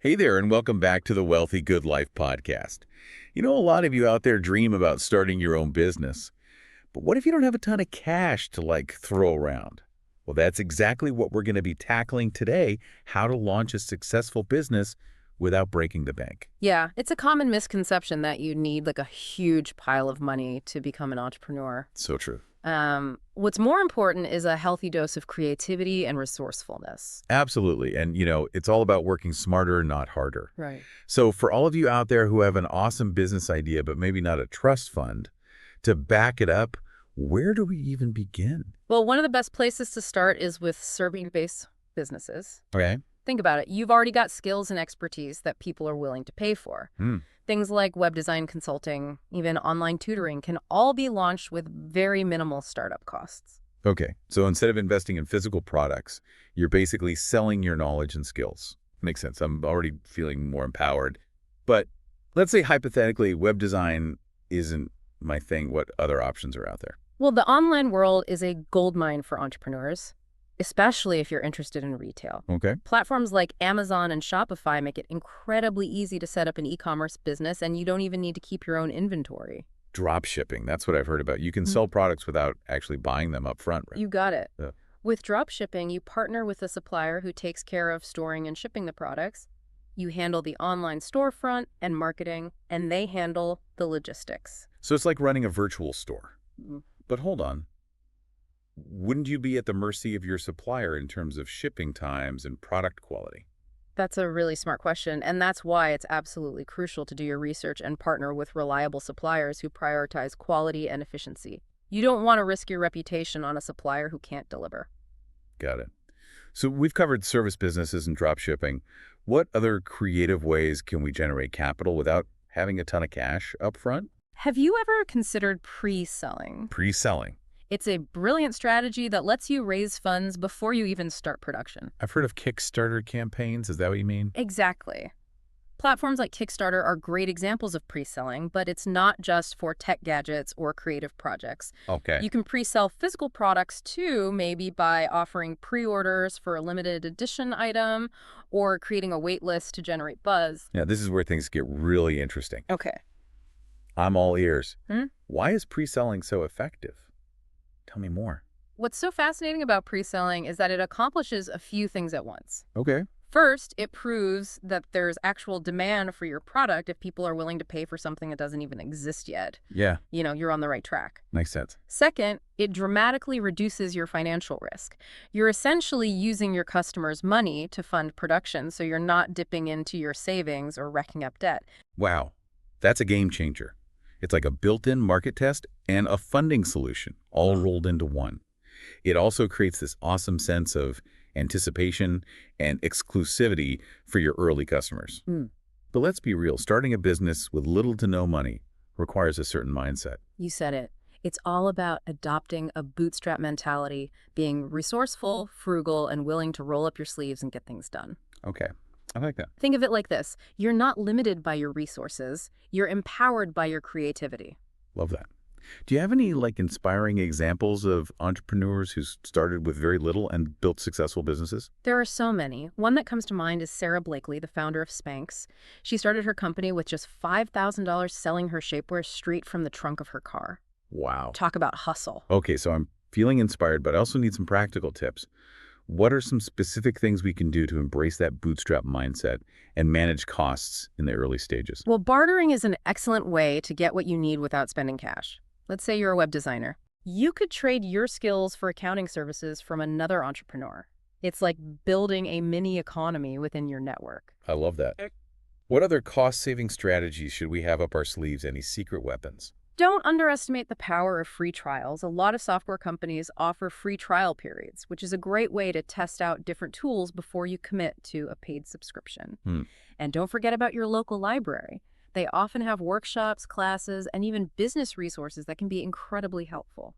Hey there, and welcome back to the Wealthy Good Life podcast. You know, a lot of you out there dream about starting your own business. But what if you don't have a ton of cash to, throw around? Well, that's exactly what we're going to be tackling today, how to launch a successful business without breaking the bank. Yeah, it's a common misconception that you need like a huge pile of money to become an entrepreneur. So true. What's more important is a healthy dose of creativity and resourcefulness. Absolutely. And, it's all about working smarter, not harder. Right. So for all of you out there who have an awesome business idea, but maybe not a trust fund, to back it up, where do we even begin? Well, one of the best places to start is with serving-based businesses. Okay. Think about it. You've already got skills and expertise that people are willing to pay for. Things like web design consulting, even online tutoring, can all be launched with very minimal startup costs. Okay, so instead of investing in physical products, you're basically selling your knowledge and skills. Makes sense. I'm already feeling more empowered. But let's say hypothetically web design isn't my thing. What other options are out there? Well, the online world is a goldmine for entrepreneurs, especially if you're interested in retail. Okay. Platforms like Amazon and Shopify make it incredibly easy to set up an e-commerce business, and you don't even need to keep your own inventory. Drop shipping. That's what I've heard about. You can sell products without actually buying them up front, right? You got it. Yeah. With drop shipping, you partner with a supplier who takes care of storing and shipping the products. You handle the online storefront and marketing, and they handle the logistics. So it's like running a virtual store. Mm. But hold on. Wouldn't you be at the mercy of your supplier in terms of shipping times and product quality? That's a really smart question, and that's why it's absolutely crucial to do your research and partner with reliable suppliers who prioritize quality and efficiency. You don't want to risk your reputation on a supplier who can't deliver. Got it. So we've covered service businesses and drop shipping. What other creative ways can we generate capital without having a ton of cash up front? Have you ever considered pre-selling? Pre-selling. It's a brilliant strategy that lets you raise funds before you even start production. I've heard of Kickstarter campaigns. Is that what you mean? Exactly. Platforms like Kickstarter are great examples of pre-selling, but it's not just for tech gadgets or creative projects. Okay. You can pre-sell physical products too, maybe by offering pre-orders for a limited edition item or creating a wait list to generate buzz. Now, this is where things get really interesting. Okay. I'm all ears. Why is pre-selling so effective? Tell me more. What's so fascinating about pre-selling is that it accomplishes a few things at once. Okay. First, it proves that there's actual demand for your product if people are willing to pay for something that doesn't even exist yet. Yeah. You're on the right track. Makes sense. Second, it dramatically reduces your financial risk. You're essentially using your customers' money to fund production, so you're not dipping into your savings or racking up debt. Wow. That's a game changer. It's like a built-in market test and a funding solution all rolled into one. It also creates this awesome sense of anticipation and exclusivity for your early customers. But let's be real, starting a business with little to no money requires a certain mindset. You said it. It's all about adopting a bootstrap mentality, being resourceful, frugal, and willing to roll up your sleeves and get things done. Okay, I like that. Think of it like this. You're not limited by your resources. You're empowered by your creativity. Love that. Do you have any inspiring examples of entrepreneurs who started with very little and built successful businesses? There are so many. One that comes to mind is Sarah Blakely, the founder of Spanx. She started her company with just $5,000 selling her shapewear straight from the trunk of her car. Wow. Talk about hustle. Okay, so I'm feeling inspired, but I also need some practical tips. What are some specific things we can do to embrace that bootstrap mindset and manage costs in the early stages? Well, bartering is an excellent way to get what you need without spending cash. Let's say you're a web designer. You could trade your skills for accounting services from another entrepreneur. It's like building a mini economy within your network. I love that. What other cost-saving strategies should we have up our sleeves? Any secret weapons? Don't underestimate the power of free trials. A lot of software companies offer free trial periods, which is a great way to test out different tools before you commit to a paid subscription. And don't forget about your local library. They often have workshops, classes, and even business resources that can be incredibly helpful.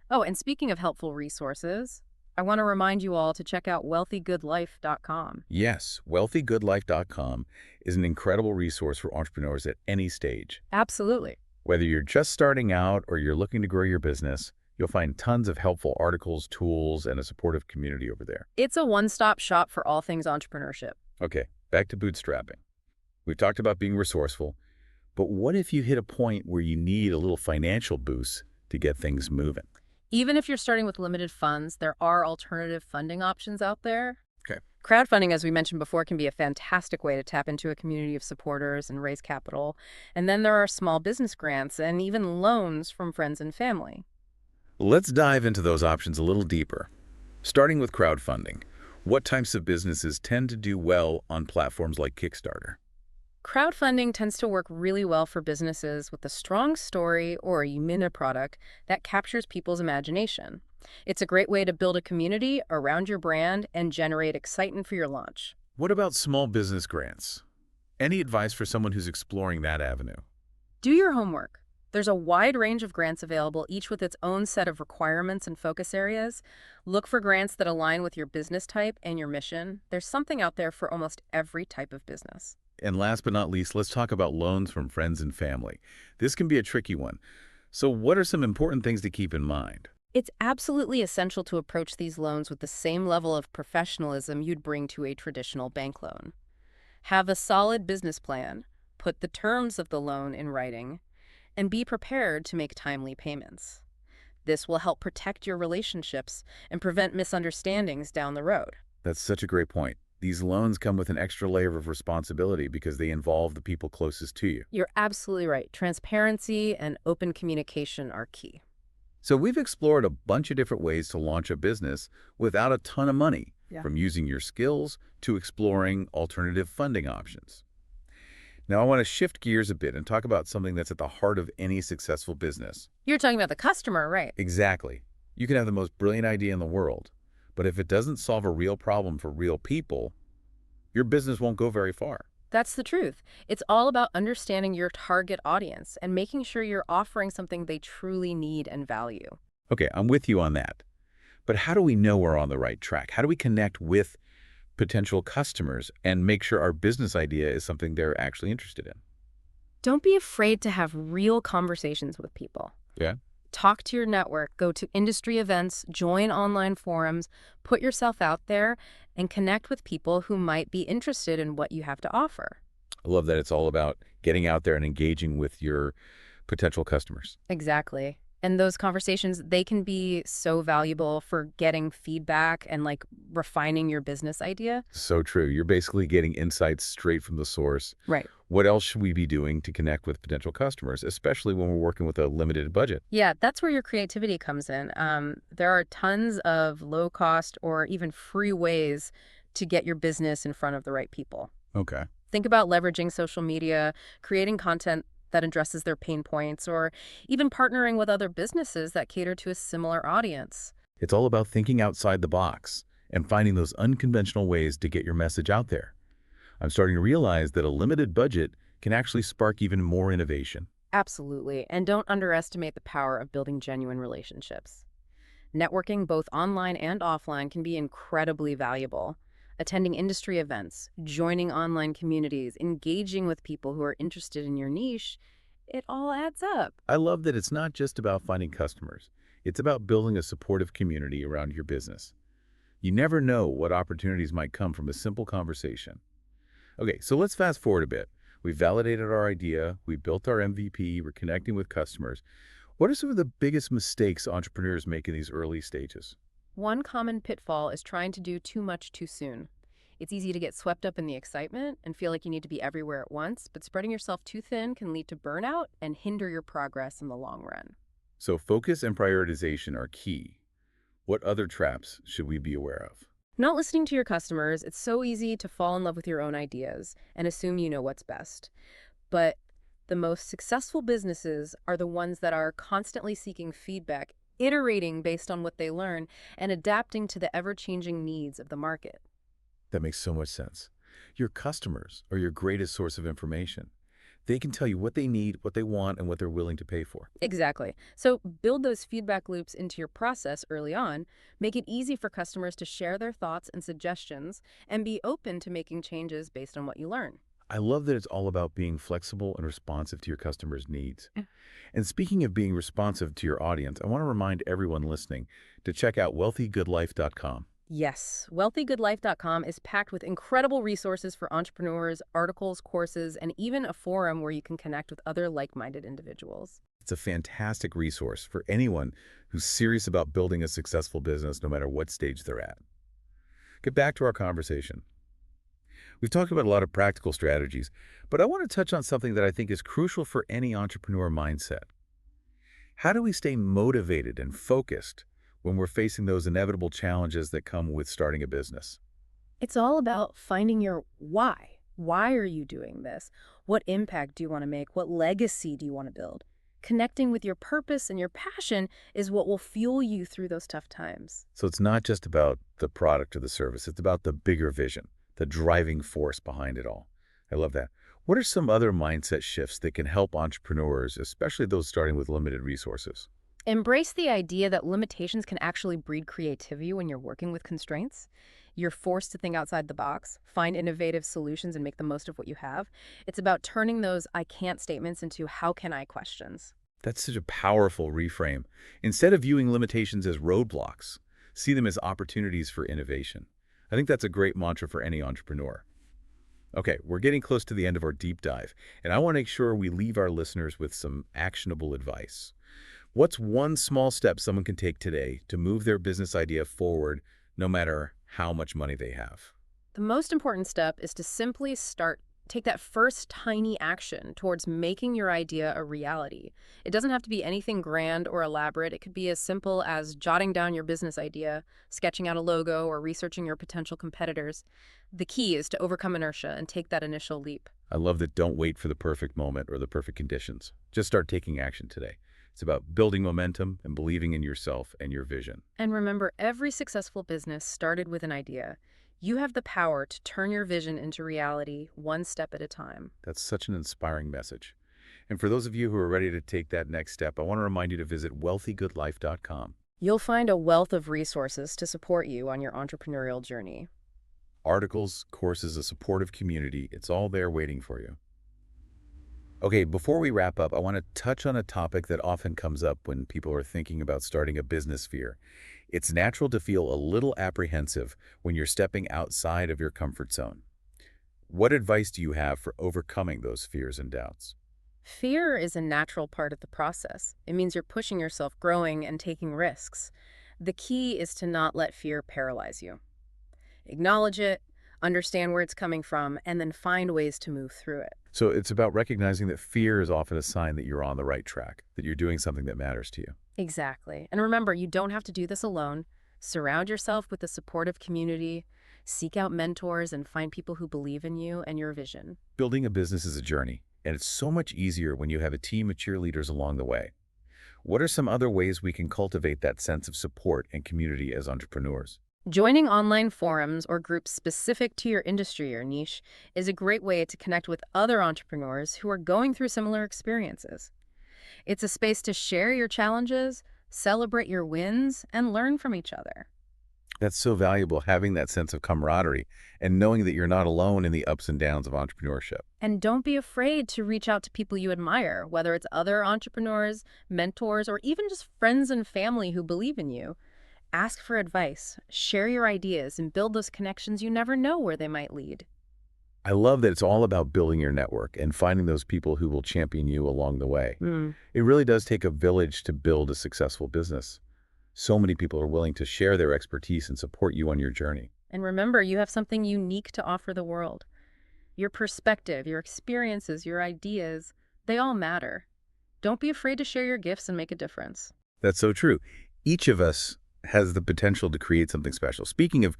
Oh, and speaking of helpful resources, I want to remind you all to check out wealthygoodlife.com. Yes, wealthygoodlife.com is an incredible resource for entrepreneurs at any stage. Absolutely. Whether you're just starting out or you're looking to grow your business, you'll find tons of helpful articles, tools, and a supportive community over there. It's a one-stop shop for all things entrepreneurship. Okay, Back to bootstrapping. We've talked about being resourceful, but what if you hit a point where you need a little financial boost to get things moving? Even if you're starting with limited funds, there are alternative funding options out there. Okay. Crowdfunding, as we mentioned before, can be a fantastic way to tap into a community of supporters and raise capital. And then there are small business grants and even loans from friends and family. Let's dive into those options a little deeper. Starting with crowdfunding, what types of businesses tend to do well on platforms like Kickstarter? Crowdfunding tends to work really well for businesses with a strong story or a unique product that captures people's imagination. It's a great way to build a community around your brand and generate excitement for your launch. What about small business grants? Any advice for someone who's exploring that avenue? Do your homework. There's a wide range of grants available, each with its own set of requirements and focus areas. Look for grants that align with your business type and your mission. There's something out there for almost every type of business. And last but not least, let's talk about loans from friends and family. This can be a tricky one. So what are some important things to keep in mind? It's absolutely essential to approach these loans with the same level of professionalism you'd bring to a traditional bank loan. Have a solid business plan, put the terms of the loan in writing, and be prepared to make timely payments. This will help protect your relationships and prevent misunderstandings down the road. That's such a great point. These loans come with an extra layer of responsibility because they involve the people closest to you. You're absolutely right. Transparency and open communication are key. So we've explored a bunch of different ways to launch a business without a ton of money, Yeah. from using your skills to exploring alternative funding options. Now I want to shift gears a bit and talk about something that's at the heart of any successful business. You're talking about the customer, right? Exactly. You can have the most brilliant idea in the world, but if it doesn't solve a real problem for real people, your business won't go very far. That's the truth. It's all about understanding your target audience and making sure you're offering something they truly need and value. Okay, I'm with you on that. But how do we know we're on the right track? How do we connect with potential customers and make sure our business idea is something they're actually interested in? Don't be afraid to have real conversations with people. Yeah. Talk to your network, go to industry events, join online forums, put yourself out there, and connect with people who might be interested in what you have to offer. I love that it's all about getting out there and engaging with your potential customers. Exactly. And those conversations, they can be so valuable for getting feedback and like refining your business idea. So true. You're basically getting insights straight from the source. Right. What else should we be doing to connect with potential customers, especially when we're working with a limited budget? Yeah, that's where your creativity comes in. There are tons of low cost or even free ways to get your business in front of the right people. Okay. Think about leveraging social media, creating content that addresses their pain points, or even partnering with other businesses that cater to a similar audience. It's all about thinking outside the box and finding those unconventional ways to get your message out there. I'm starting to realize that a limited budget can actually spark even more innovation. Absolutely. And don't underestimate the power of building genuine relationships. Networking, both online and offline, can be incredibly valuable. Attending industry events, joining online communities, engaging with people who are interested in your niche, it all adds up. I love that it's not just about finding customers. It's about building a supportive community around your business. You never know what opportunities might come from a simple conversation. Okay, so let's fast forward a bit. We validated our idea, we built our MVP, we're connecting with customers. What are some of the biggest mistakes entrepreneurs make in these early stages? One common pitfall is trying to do too much too soon. It's easy to get swept up in the excitement and feel like you need to be everywhere at once, but spreading yourself too thin can lead to burnout and hinder your progress in the long run. So focus and prioritization are key. What other traps should we be aware of? Not listening to your customers, it's so easy to fall in love with your own ideas and assume you know what's best. But the most successful businesses are the ones that are constantly seeking feedback, iterating based on what they learn, and adapting to the ever-changing needs of the market. That makes so much sense. Your customers are your greatest source of information. They can tell you what they need, what they want, and what they're willing to pay for. Exactly. So build those feedback loops into your process early on. Make it easy for customers to share their thoughts and suggestions, and be open to making changes based on what you learn. I love that it's all about being flexible and responsive to your customers' needs. Yeah. And speaking of being responsive to your audience, I want to remind everyone listening to check out wealthygoodlife.com. Yes, wealthygoodlife.com is packed with incredible resources for entrepreneurs, articles, courses, and even a forum where you can connect with other like-minded individuals. It's a fantastic resource for anyone who's serious about building a successful business no matter what stage they're at. Get back to our conversation. We've talked about a lot of practical strategies, but I want to touch on something that I think is crucial for any entrepreneur mindset. How do we stay motivated and focused when we're facing those inevitable challenges that come with starting a business? It's all about finding your why. Why are you doing this? What impact do you want to make? What legacy do you want to build? Connecting with your purpose and your passion is what will fuel you through those tough times. So it's not just about the product or the service, it's about the bigger vision, the driving force behind it all. I love that. What are some other mindset shifts that can help entrepreneurs, especially those starting with limited resources? Embrace the idea that limitations can actually breed creativity when you're working with constraints. You're forced to think outside the box, find innovative solutions, and make the most of what you have. It's about turning those I can't statements into how can I questions. That's such a powerful reframe. Instead of viewing limitations as roadblocks, see them as opportunities for innovation. I think that's a great mantra for any entrepreneur. Okay, we're getting close to the end of our deep dive, and I want to make sure we leave our listeners with some actionable advice. What's one small step someone can take today to move their business idea forward, no matter how much money they have? The most important step is to simply take that first tiny action towards making your idea a reality. It doesn't have to be anything grand or elaborate. It could be as simple as jotting down your business idea, sketching out a logo, or researching your potential competitors. The key is to overcome inertia and take that initial leap. I love that don't wait for the perfect moment or the perfect conditions. Just start taking action today. It's about building momentum and believing in yourself and your vision. And remember, every successful business started with an idea. You have the power to turn your vision into reality one step at a time. That's such an inspiring message. And for those of you who are ready to take that next step, I want to remind you to visit wealthygoodlife.com. You'll find a wealth of resources to support you on your entrepreneurial journey. Articles, courses, a supportive community, it's all there waiting for you. Okay, before we wrap up, I want to touch on a topic that often comes up when people are thinking about starting a business sphere. It's natural to feel a little apprehensive when you're stepping outside of your comfort zone. What advice do you have for overcoming those fears and doubts? Fear is a natural part of the process. It means you're pushing yourself, growing, and taking risks. The key is to not let fear paralyze you. Acknowledge it, understand where it's coming from, and then find ways to move through it. So it's about recognizing that fear is often a sign that you're on the right track, that you're doing something that matters to you. Exactly. And remember, you don't have to do this alone. Surround yourself with a supportive community, seek out mentors, and find people who believe in you and your vision. Building a business is a journey, and it's so much easier when you have a team of cheerleaders along the way. What are some other ways we can cultivate that sense of support and community as entrepreneurs? Joining online forums or groups specific to your industry or niche is a great way to connect with other entrepreneurs who are going through similar experiences. It's a space to share your challenges, celebrate your wins, and learn from each other. That's so valuable, having that sense of camaraderie and knowing that you're not alone in the ups and downs of entrepreneurship. And don't be afraid to reach out to people you admire, whether it's other entrepreneurs, mentors, or even just friends and family who believe in you. Ask for advice, share your ideas, and build those connections. You never know where they might lead. I love that it's all about building your network and finding those people who will champion you along the way. It really does take a village to build a successful business. So many people are willing to share their expertise and support you on your journey. And remember, you have something unique to offer the world. Your perspective, your experiences, your ideas, they all matter. Don't be afraid to share your gifts and make a difference. That's so true. Each of us has the potential to create something special. Speaking of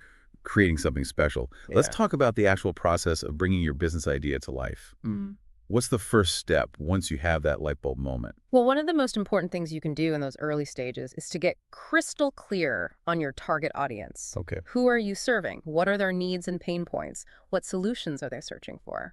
creating something special, let's talk about the actual process of bringing your business idea to life. What's the first step once you have that light bulb moment? Well, one of the most important things you can do in those early stages is to get crystal clear on your target audience. Okay. Who are you serving? What are their needs and pain points? What solutions are they searching for?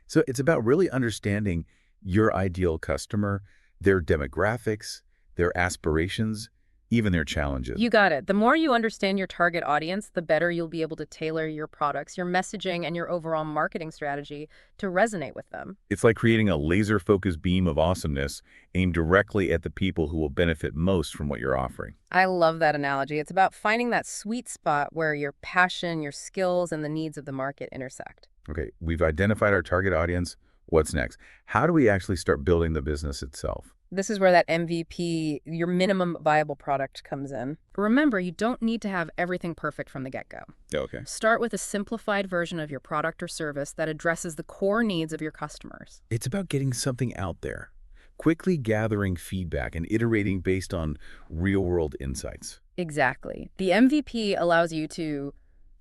So it's about really understanding your ideal customer, their demographics, their aspirations, even their challenges. You got it. The more you understand your target audience, the better you'll be able to tailor your products, your messaging, and your overall marketing strategy to resonate with them. It's like creating a laser-focused beam of awesomeness aimed directly at the people who will benefit most from what you're offering. I love that analogy. It's about finding that sweet spot where your passion, your skills, and the needs of the market intersect. Okay, we've identified our target audience. What's next? How do we actually start building the business itself? This is where that MVP, your minimum viable product, comes in. Remember, you don't need to have everything perfect from the get-go. Okay. Start with a simplified version of your product or service that addresses the core needs of your customers. It's about getting something out there, quickly gathering feedback and iterating based on real-world insights. Exactly. The MVP allows you to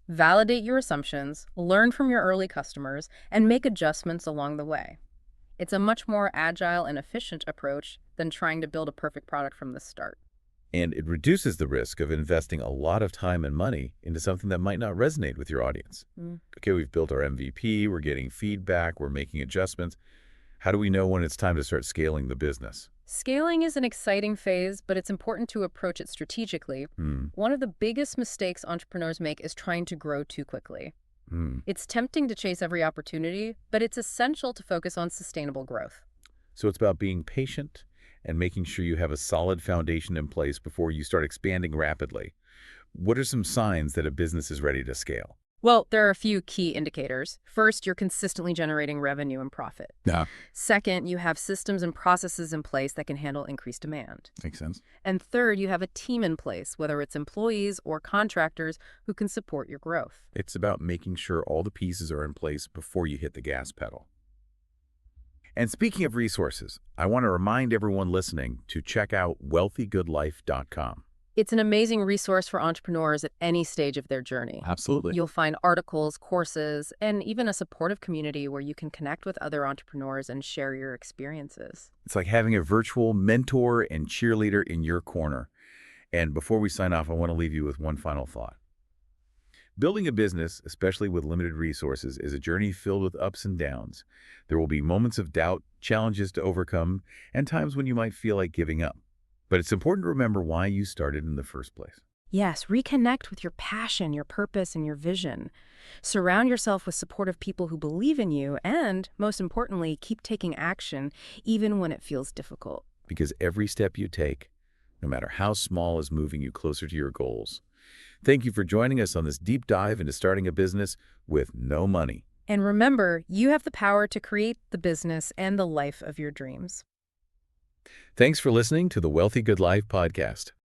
validate your assumptions, learn from your early customers, and make adjustments along the way. It's a much more agile and efficient approach than trying to build a perfect product from the start. And it reduces the risk of investing a lot of time and money into something that might not resonate with your audience. Okay, we've built our MVP, we're getting feedback, we're making adjustments. How do we know when it's time to start scaling the business? Scaling is an exciting phase, but it's important to approach it strategically. One of the biggest mistakes entrepreneurs make is trying to grow too quickly. It's tempting to chase every opportunity, but it's essential to focus on sustainable growth. So it's about being patient and making sure you have a solid foundation in place before you start expanding rapidly. What are some signs that a business is ready to scale? Well, there are a few key indicators. First, you're consistently generating revenue and profit. Yeah. Second, you have systems and processes in place that can handle increased demand. Makes sense. And third, you have a team in place, whether it's employees or contractors who can support your growth. It's about making sure all the pieces are in place before you hit the gas pedal. And speaking of resources, I want to remind everyone listening to check out wealthygoodlife.com. It's an amazing resource for entrepreneurs at any stage of their journey. Absolutely. You'll find articles, courses, and even a supportive community where you can connect with other entrepreneurs and share your experiences. It's like having a virtual mentor and cheerleader in your corner. And before we sign off, I want to leave you with one final thought. Building a business, especially with limited resources, is a journey filled with ups and downs. There will be moments of doubt, challenges to overcome, and times when you might feel like giving up. But it's important to remember why you started in the first place. Yes, reconnect with your passion, your purpose, and your vision. Surround yourself with supportive people who believe in you, and, most importantly, keep taking action even when it feels difficult. Because every step you take, no matter how small, is moving you closer to your goals. Thank you for joining us on this deep dive into starting a business with no money. And remember, you have the power to create the business and the life of your dreams. Thanks for listening to the Wealthy Good Life podcast.